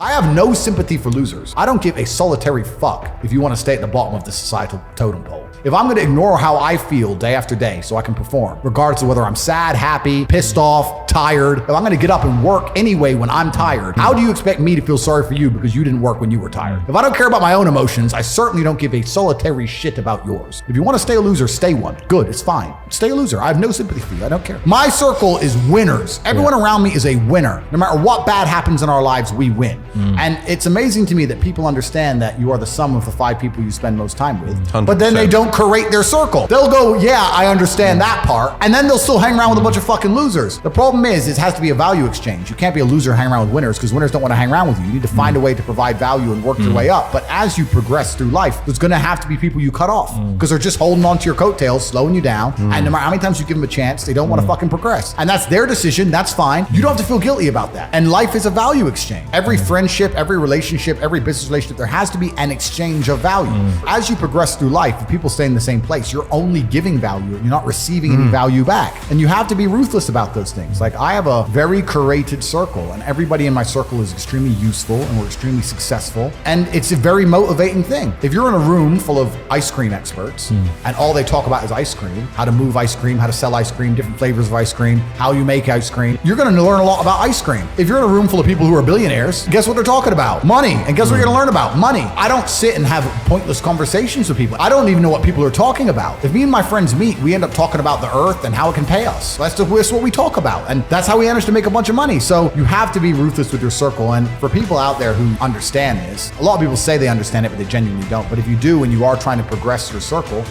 I have no sympathy for losers. I don't give a solitary fuck if you want to stay at the bottom of the societal totem pole. If I'm going to ignore how I feel day after day so I can perform, regardless of whether I'm sad, happy, pissed off, tired, if I'm going to get up and work anyway when I'm tired, how do you expect me to feel sorry for you because you didn't work when you were tired? If I don't care about my own emotions, I certainly don't give a solitary shit about yours. If you want to stay a loser, stay one. Good, it's fine. Stay a loser. I have no sympathy for you. I don't care. My circle is winners. Everyone around me is a winner. No matter what bad happens in our lives, we win. And it's amazing to me that people understand that you are the sum of the 5 people you spend most time with. 100%. But then they don't curate their circle. They'll go, yeah, I understand that part. And then they'll still hang around with a bunch of fucking losers. The problem is, it has to be a value exchange. You can't be a loser hanging around with winners because winners don't want to hang around with you. You need to find a way to provide value and work your way up. But as you progress through life, there's going to have to be people you cut off because they're just holding on to your coattails, slowing you down. And no matter how many times you give them a chance, they don't want to fucking progress. And that's their decision. That's fine. You don't have to feel guilty about that. And life is a value exchange. Every friendship, every relationship, every business relationship, there has to be an exchange of value. As you progress through life, if people stay in the same place, you're only giving value. You're not receiving any value back. And you have to be ruthless about those things. Like, I have a very curated circle, and everybody in my circle is extremely useful and we're extremely successful. And it's a very motivating thing. If you're in a room full of ice cream experts and all they talk about is ice cream, how to move ice cream, how to sell ice cream, different flavors of ice cream, how you make ice cream, you're going to learn a lot about ice cream. If you're in a room full of people who are billionaires, guess what they're talking about? Money. And guess what you're going to learn about? Money. I don't sit and have pointless conversations with people. I don't even know what people are talking about. If me and my friends meet, we end up talking about the earth and how it can pay us. That's what we talk about. And that's how we manage to make a bunch of money. So you have to be ruthless with your circle. And for people out there who understand this, a lot of people say they understand it, but they genuinely don't. But if you do and you are trying to progress your circle,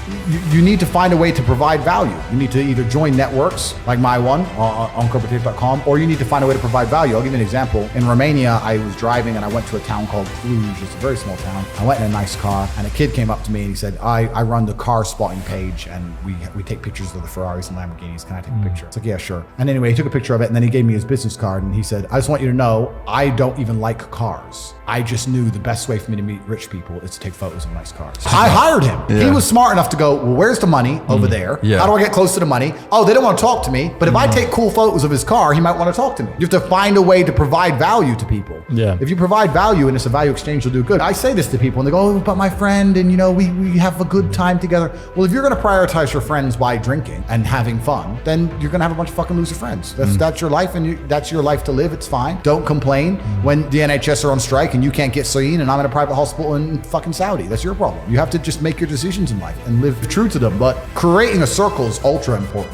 you need to find a way to provide value. You need to either join networks like my one on corporative.com, or you need to find a way to provide value. I'll give you an example. In Romania, I was driving and I went to a town called Cluj. It's a very small town. I went in a nice car and a kid came up to me and he said, I run the car spotting page and we take pictures of the Ferraris and Lamborghinis. Can I take a picture? It's like, yeah, sure. And anyway, he took a picture of it and then he gave me his business card and he said, I just want you to know, I don't even like cars. I just knew the best way for me to meet rich people is to take photos of nice cars. I hired him. Yeah. He was smart enough to go, well, where's the money? Over there. Yeah. How do I get close to the money? Oh, they don't want to talk to me. But if I take cool photos of his car, he might want to talk to me. You have to find a way to provide value to people. Yeah. If you provide value and it's a value exchange, you'll do good. I say this to people and they go, oh, but my friend, and we have a good time together. Well, if you're going to prioritize your friends by drinking and having fun, then you're going to have a bunch of fucking loser friends. That's your life and that's your life to live. It's fine. Don't complain when the NHS are on strike and you can't get seen and I'm in a private hospital in fucking Saudi. That's your problem. You have to just make your decisions in life and live true to them. But creating a circle is ultra important.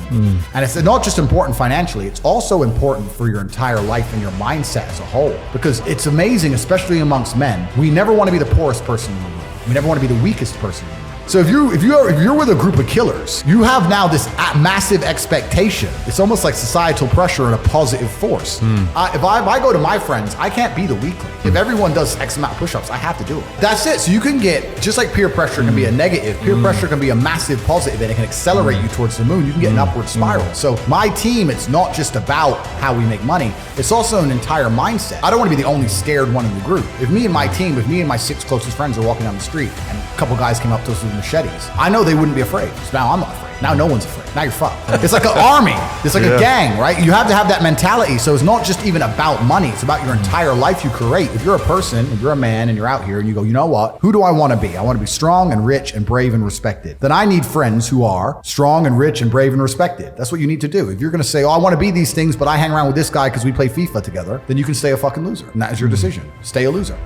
And it's not just important financially, it's also important for your entire life and your mindset as a whole. Because it's amazing, especially amongst men, we never want to be the poorest person in the room. We never want to be the weakest person in the room. So if you're with a group of killers, you have now this massive expectation. It's almost like societal pressure and a positive force. If I go to my friends, I can't be the weakling. If everyone does X amount of push-ups, I have to do it. That's it. So you can get, just like peer pressure can be a negative, peer pressure can be a massive positive and it can accelerate you towards the moon. You can get an upward spiral. So my team, it's not just about how we make money. It's also an entire mindset. I don't want to be the only scared one in the group. If me and my team, if me and my 6 closest friends are walking down the street and a couple guys came up to us with machetes, I know they wouldn't be afraid. So now I'm not afraid. Now no one's afraid. Now you're fucked. It's like an army. It's like a gang, right? You have to have that mentality. So it's not just even about money. It's about your entire life you create. If you're a person, if you're a man and you're out here and you go, you know what? Who do I want to be? I want to be strong and rich and brave and respected. Then I need friends who are strong and rich and brave and respected. That's what you need to do. If you're going to say, oh, I want to be these things, but I hang around with this guy because we play FIFA together, then you can stay a fucking loser. And that is your decision. Stay a loser.